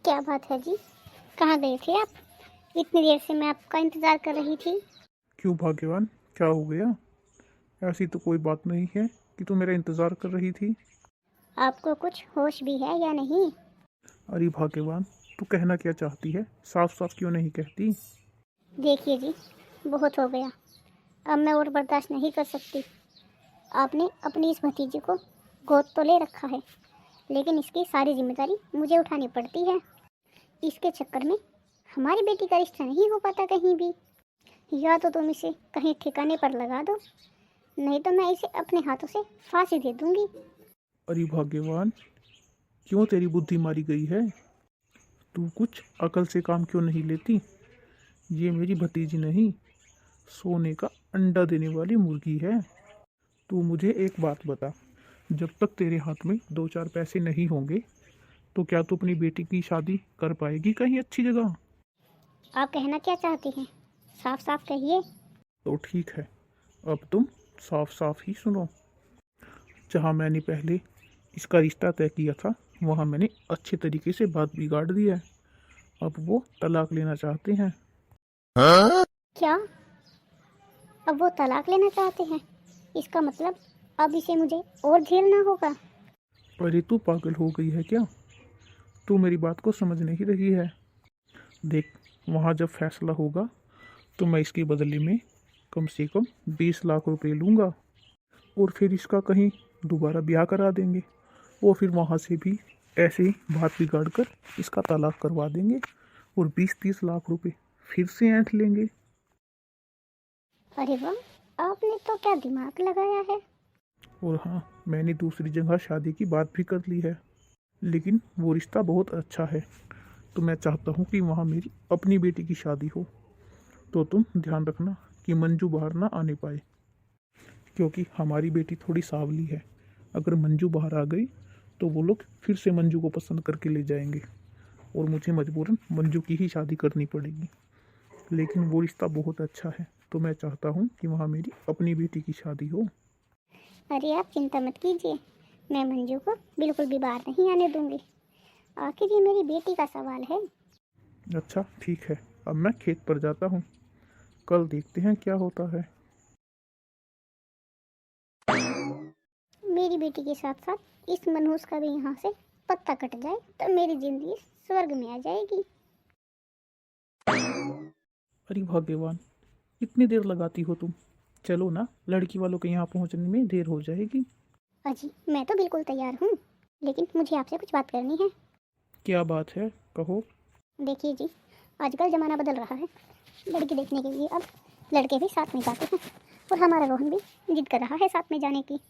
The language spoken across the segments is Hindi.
क्या बात है जी? कहाँ गए थे आप? इतनी देर से मैं आपका इंतज़ार कर रही थी। क्यों भाग्यवान, क्या हो गया? ऐसी तो कोई बात नहीं है कि तू मेरा इंतज़ार कर रही थी। आपको कुछ होश भी है या नहीं? अरे भाग्यवान, तू कहना क्या चाहती है? साफ साफ क्यों नहीं कहती? देखिए जी, बहुत हो गया। अब मैं और बर्दाश्त नहीं कर सकती। आपने अपनी इस भतीजी को गोद तो ले रखा है, लेकिन इसकी सारी जिम्मेदारी मुझे उठानी पड़ती है। इसके चक्कर में हमारी बेटी का रिश्ता नहीं हो पाता कहीं भी। या तो तुम इसे कहीं ठिकाने पर लगा दो, नहीं तो मैं इसे अपने हाथों से फांसी दे दूंगी। अरे भाग्यवान, क्यों तेरी बुद्धि मारी गई है? तू कुछ अकल से काम क्यों नहीं लेती? ये मेरी भतीजी नहीं, सोने का अंडा देने वाली मुर्गी है। तू मुझे एक बात बता, जब तक तेरे हाथ में दो चार पैसे नहीं होंगे तो क्या तू अपनी बेटी की शादी कर पाएगी कहीं अच्छी जगह? आप कहना क्या चाहती हैं? साफ साफ कहिए। तो ठीक है, अब तुम साफ साफ ही सुनो। जहाँ मैंने पहले इसका रिश्ता तय किया था, वहाँ मैंने अच्छे तरीके से बात बिगाड़ दी है। अब वो तलाक लेना चाहते हैं। क्या? अब वो तलाक लेना चाहते हैं? इसका मतलब अब इसे मुझे और झेलना होगा। अरे तू पागल हो गई है क्या? तू मेरी बात को समझ नहीं रही है। देख, वहाँ जब फैसला होगा तो मैं इसके बदले में कम से कम 20 लाख रुपए लूँगा, और फिर इसका कहीं दोबारा ब्याह करा देंगे। वो फिर वहाँ से भी ऐसे ही बात बिगाड़ कर इसका तलाक करवा देंगे, और 20-30 लाख रुपए फिर से ऐंठ लेंगे। अरे वाह, आपने तो क्या दिमाग लगाया है। और हाँ, मैंने दूसरी जगह शादी की बात भी कर ली है, लेकिन वो रिश्ता बहुत अच्छा है, तो मैं चाहता हूँ कि वहाँ मेरी अपनी बेटी की शादी हो। तो तुम ध्यान रखना कि मंजू बाहर ना आने पाए, क्योंकि हमारी बेटी थोड़ी सांवली है। अगर मंजू बाहर आ गई तो वो लोग फिर से मंजू को पसंद करके ले जाएंगे, और मुझे मजबूरन मंजू की ही शादी करनी पड़ेगी। लेकिन वो रिश्ता बहुत अच्छा है, तो मैं चाहता हूँ कि वहाँ मेरी अपनी बेटी की शादी हो। अरे आप चिंता मत कीजिए, मैं मंजू को बिल्कुल भी बाहर नहीं आने दूंगी। आखिर ये मेरी बेटी का सवाल है। अच्छा ठीक है, अब मैं खेत पर जाता हूँ, कल देखते हैं क्या होता है। मेरी बेटी के साथ साथ इस मनहूस का भी यहाँ से पत्ता कट जाए तो मेरी जिंदगी स्वर्ग में आ जाएगी। अरे भाग्यवान, इतनी देर लगाती हो तुम? चलो ना, लड़की वालों के यहाँ पहुँचने में देर हो जाएगी। अजी, मैं तो बिल्कुल तैयार हूँ, लेकिन मुझे आपसे कुछ बात करनी है। क्या बात है, कहो। देखिए जी, आजकल ज़माना बदल रहा है। लड़की देखने के लिए अब लड़के भी साथ में जाते हैं, और हमारा रोहन भी जिद कर रहा है साथ में जाने की।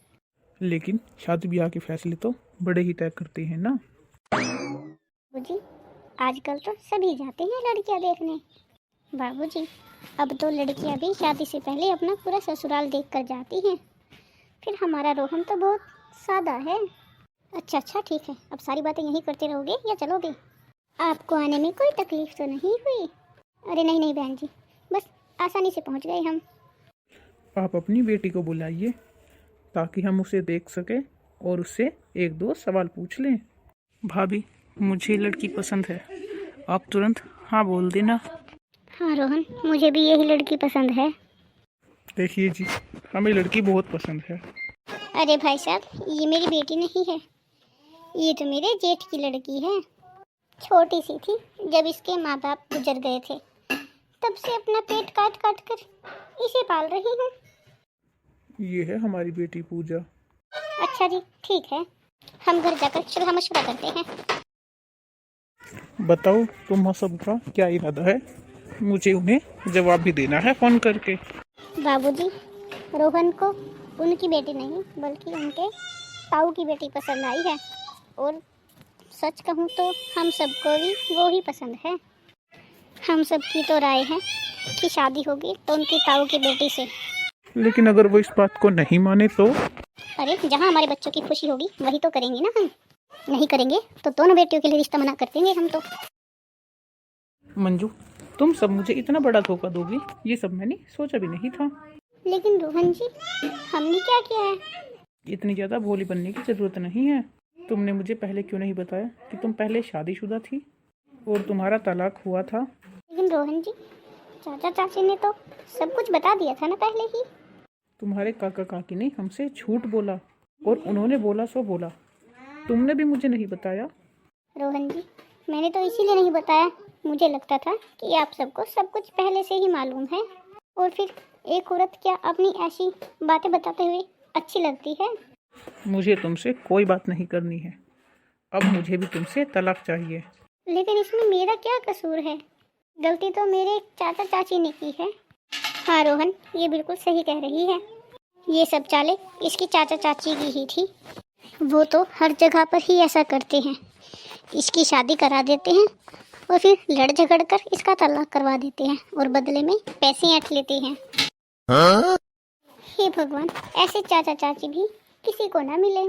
लेकिन शादी ब्याह के फैसले तो बड़े ही तय करते हैं ना। बाबूजी, आजकल तो सभी जाते हैं लड़कियां देखने। बाबूजी, अब तो लड़कियां भी शादी से पहले अपना पूरा ससुराल देख कर जाती हैं। फिर हमारा रोहन तो बहुत सादा है। अच्छा अच्छा ठीक है, अब सारी बातें यहीं करते रहोगे या चलोगे? आपको आने में कोई तकलीफ तो नहीं हुई? अरे नहीं नहीं बहन जी, बस आसानी से पहुंच गए हम। आप अपनी बेटी को बुलाइए, ताकि हम उसे देख सकें और उससे एक दो सवाल पूछ लें। भाभी, मुझे लड़की पसंद है, आप तुरंत हाँ बोल देना। हाँ रोहन, मुझे भी यही लड़की पसंद है। देखिए जी, हमें लड़की बहुत पसंद है। अरे भाई साहब, ये मेरी बेटी नहीं है, ये तो मेरे जेठ की लड़की है। छोटी सी थी जब इसके माँ बाप गुजर गए थे, तब से अपना पेट काट काट कर इसे पाल रही हूँ। ये है हमारी बेटी पूजा। अच्छा जी ठीक है, हम घर जाकर सुलह मशवरा करते हैं। बताओ, तुम सबका क्या इरादा है? मुझे उन्हें जवाब भी देना है फ़ोन करके। बाबूजी, रोहन को उनकी बेटी नहीं बल्कि उनके ताऊ की बेटी पसंद आई है, और सच कहूँ तो हम सबको भी वो ही पसंद है। हम सब की तो राय है कि शादी होगी तो उनकी ताऊ की बेटी से। लेकिन अगर वो इस बात को नहीं माने तो? अरे जहाँ हमारे बच्चों की खुशी होगी वही तो करेंगे ना हम। नहीं करेंगे तो दोनों बेटियों के लिए रिश्ता मना कर देंगे हम तो। मंजू, तुम सब मुझे इतना बड़ा धोखा दोगी, ये सब मैंने सोचा भी नहीं था। लेकिन रोहन जी, हमने क्या किया है? इतनी ज़्यादा भोली बनने की ज़रूरत नहीं है। तुमने मुझे पहले क्यों नहीं बताया कि तुम पहले शादीशुदा थी? और तुम्हारा तलाक हुआ था। लेकिन रोहन जी, चाचा चाची ने तो सब कुछ बता दिया था ना पहले ही। तुम्हारे काका काकी ने हमसे झूठ बोला और उन्होंने बोला सो बोला। तुमने भी मुझे नहीं बताया। रोहन जी, मैंने तो इसीलिए नहीं बताया, मुझे लगता था कि आप सबको सब कुछ पहले से ही मालूम है। और फिर एक औरत क्या अपनी ऐसी बातें बताते हुए अच्छी लगती है। मुझे तुमसे कोई बात नहीं करनी है। अब मुझे भी तुमसे तलाक चाहिए। लेकिन इसमें मेरा क्या कसूर है? गलती तो मेरे चाचा चाची ने की है। हाँ रोहन, ये बिल्कुल सही कह रही है। ये सब चालें इसकी चाचा चाची की ही थी। वो तो हर जगह पर ही ऐसा करते हैं। इसकी शादी करा देते हैं और फिर लड़ झगड़ कर इसका तलाक करवा देते हैं और बदले में पैसे ऐंठ लेते हैं। हे भगवान, ऐसे चाचा चाची भी किसी को ना मिले।